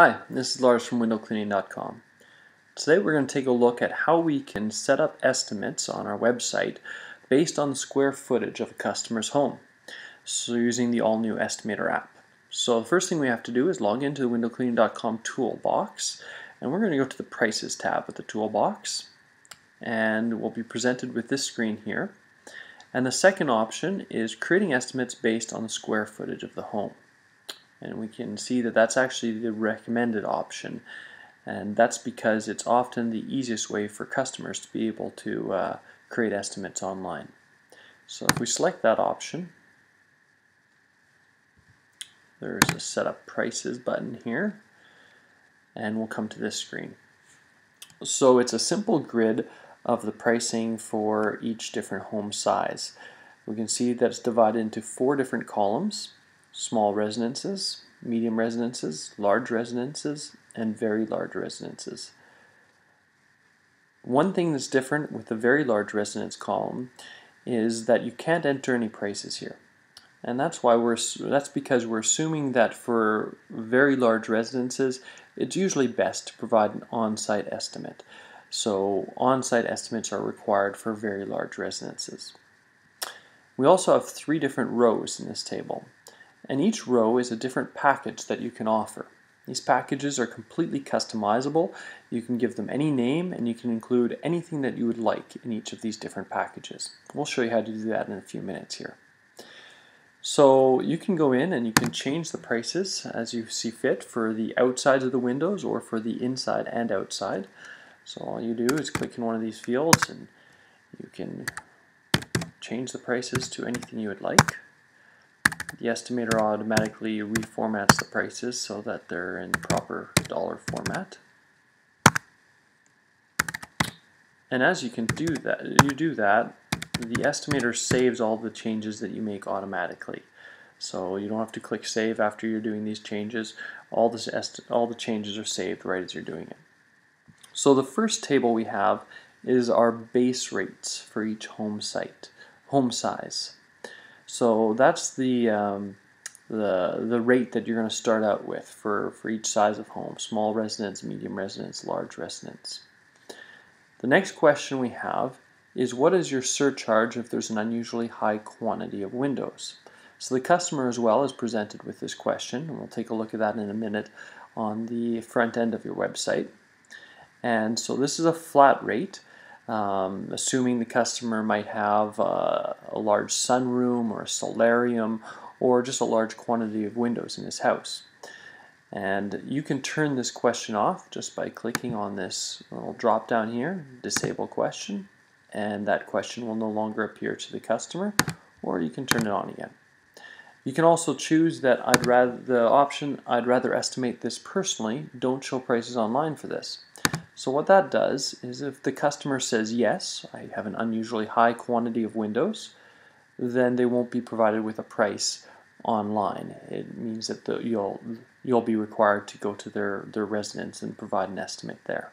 Hi, this is Lars from WindowCleaning.com. Today we're going to take a look at how we can set up estimates on our website based on the square footage of a customer's home, so using the all-new Estimator app. So the first thing we have to do is log into the WindowCleaning.com toolbox, and we're going to go to the Prices tab of the toolbox, and we'll be presented with this screen here. And the second option is creating estimates based on the square footage of the home. And we can see that that's actually the recommended option, and that's because it's often the easiest way for customers to be able to create estimates online. So if we select that option, there's a Set Up Prices button here, and we'll come to this screen. So it's a simple grid of the pricing for each different home size. We can see that it's divided into 4 different columns: small residences, medium residences, large residences, and very large residences. One thing that's different with the very large residence column is that you can't enter any prices here. And that's because we're assuming that for very large residences, it's usually best to provide an on-site estimate. So on-site estimates are required for very large residences. We also have 3 different rows in this table, and each row is a different package that you can offer. These packages are completely customizable. You can give them any name, and you can include anything that you would like in each of these different packages. We'll show you how to do that in a few minutes here. So you can go in and you can change the prices as you see fit for the outsides of the windows or for the inside and outside. So all you do is click in one of these fields and you can change the prices to anything you would like. The estimator automatically reformats the prices so that they're in proper dollar format. And as you do that, the estimator saves all the changes that you make automatically. So you don't have to click save after you're doing these changes. All the changes are saved right as you're doing it. So the first table we have is our base rates for each home size. So that's the rate that you're going to start out with for each size of home: small residence, medium residence, large residence. The next question we have is, what is your surcharge if there's an unusually high quantity of windows? So the customer as well is presented with this question, and we'll take a look at that in a minute on the front end of your website. And so this is a flat rate, assuming the customer might have a large sunroom or a solarium or just a large quantity of windows in his house. And you can turn this question off just by clicking on this little drop down here, Disable Question, and that question will no longer appear to the customer, or you can turn it on again. You can also choose that the option I'd rather estimate this personally, don't show prices online for this. So what that does is, if the customer says yes, I have an unusually high quantity of windows, then they won't be provided with a price online. It means that you'll be required to go to their residence and provide an estimate there.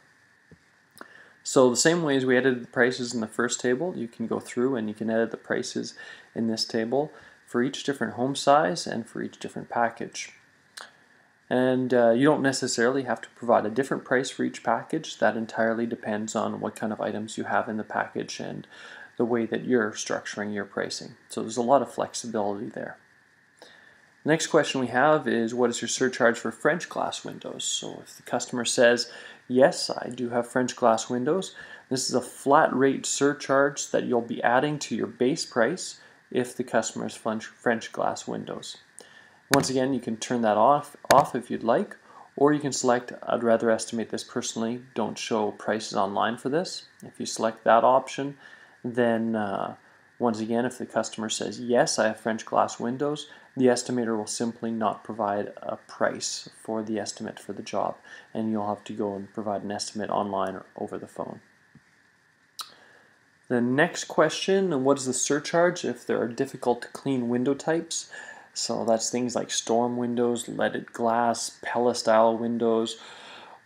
So the same way as we edited the prices in the first table, you can go through and you can edit the prices in this table for each different home size and for each different package. And you don't necessarily have to provide a different price for each package. That entirely depends on what kind of items you have in the package and the way that you're structuring your pricing. So there's a lot of flexibility there. The next question we have is, what is your surcharge for French glass windows? So if the customer says, yes, I do have French glass windows, this is a flat rate surcharge that you'll be adding to your base price if the customer has French glass windows. Once again, you can turn that off if you'd like, or you can select, I'd rather estimate this personally, don't show prices online for this. If you select that option, then once again, if the customer says, yes, I have French glass windows, the estimator will simply not provide a price for the estimate for the job, and you'll have to go and provide an estimate online or over the phone. The next question, what is the surcharge if there are difficult to clean window types? So that's things like storm windows, leaded glass, Pella style windows,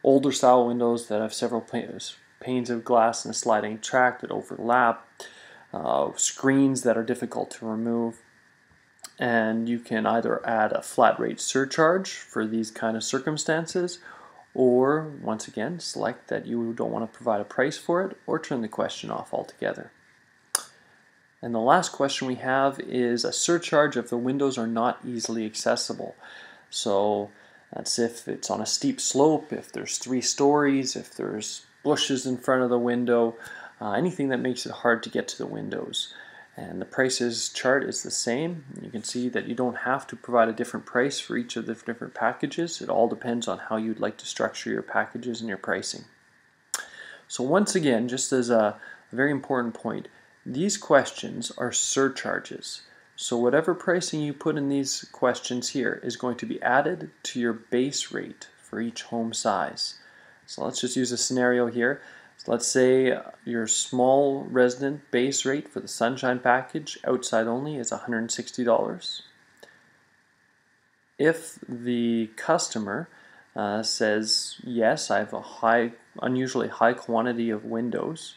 older style windows that have several panes of glass and a sliding track that overlap, screens that are difficult to remove. and you can either add a flat rate surcharge for these kind of circumstances, or once again select that you don't want to provide a price for it, or turn the question off altogether. And the last question we have is a surcharge if the windows are not easily accessible. So that's if it's on a steep slope, if there's 3 stories, if there's bushes in front of the window, anything that makes it hard to get to the windows. And the prices chart is the same. You can see that you don't have to provide a different price for each of the different packages. It all depends on how you'd like to structure your packages and your pricing. So once again, just as a very important point, these questions are surcharges. So whatever pricing you put in these questions here is going to be added to your base rate for each home size. So let's just use a scenario here. So let's say your small resident base rate for the Sunshine package outside only is $160. If the customer says, yes, I have a unusually high quantity of windows,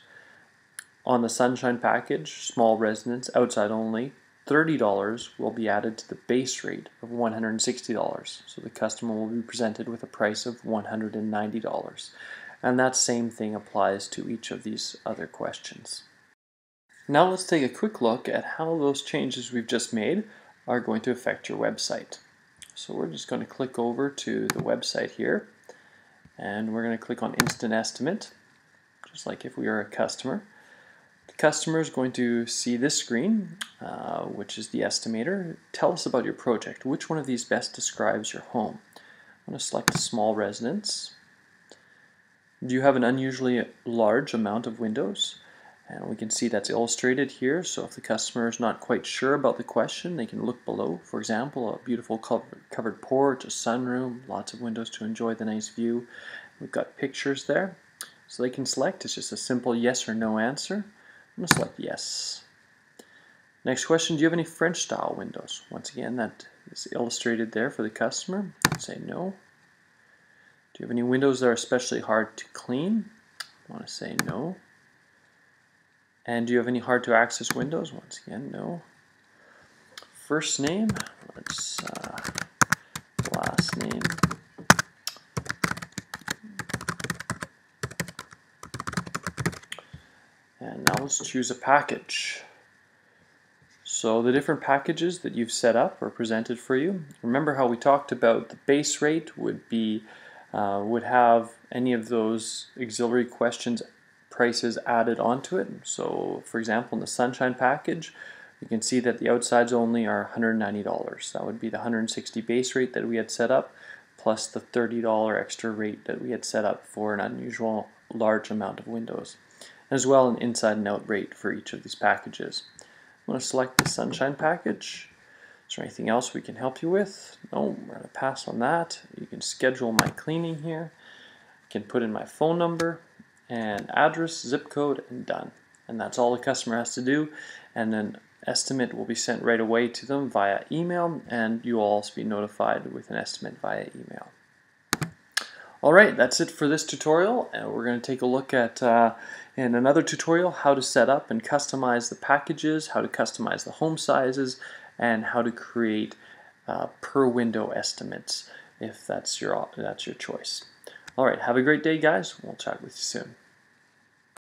on the Sunshine package, small residence, outside only, $30 will be added to the base rate of $160. So the customer will be presented with a price of $190. And that same thing applies to each of these other questions. Now let's take a quick look at how those changes we've just made are going to affect your website. So we're just going to click over to the website here, and we're going to click on Instant Estimate, just like if we were a customer. The customer is going to see this screen, which is the estimator. Tell us about your project. Which one of these best describes your home? I'm going to select small residence. Do you have an unusually large amount of windows? And we can see that's illustrated here. So if the customer is not quite sure about the question, they can look below. For example, a beautiful covered porch, a sunroom, lots of windows to enjoy the nice view. We've got pictures there. So they can select. It's just a simple yes or no answer. I'm going to select yes. Next question, do you have any French style windows? Once again, that is illustrated there for the customer. Say no. Do you have any windows that are especially hard to clean? I want to say no. And do you have any hard to access windows? Once again, no. First name, let's last name. And now let's choose a package. So the different packages that you've set up are presented for you. Remember how we talked about the base rate would be would have any of those auxiliary questions prices added onto it. So for example, in the Sunshine package, you can see that the outsides only are $190. That would be the $160 base rate that we had set up, plus the $30 extra rate that we had set up for an unusual large amount of windows, as well an inside and out rate for each of these packages. I'm going to select the Sunshine package. Is there anything else we can help you with? No, we're going to pass on that. You can schedule my cleaning here. I can put in my phone number and address, zip code, and done. And that's all the customer has to do. And then estimate will be sent right away to them via email, and you will also be notified with an estimate via email. Alright, that's it for this tutorial, and we're going to take a look at in another tutorial how to set up and customize the packages, how to customize the home sizes, and how to create per window estimates if that's your choice. Alright, have a great day guys. We'll chat with you soon.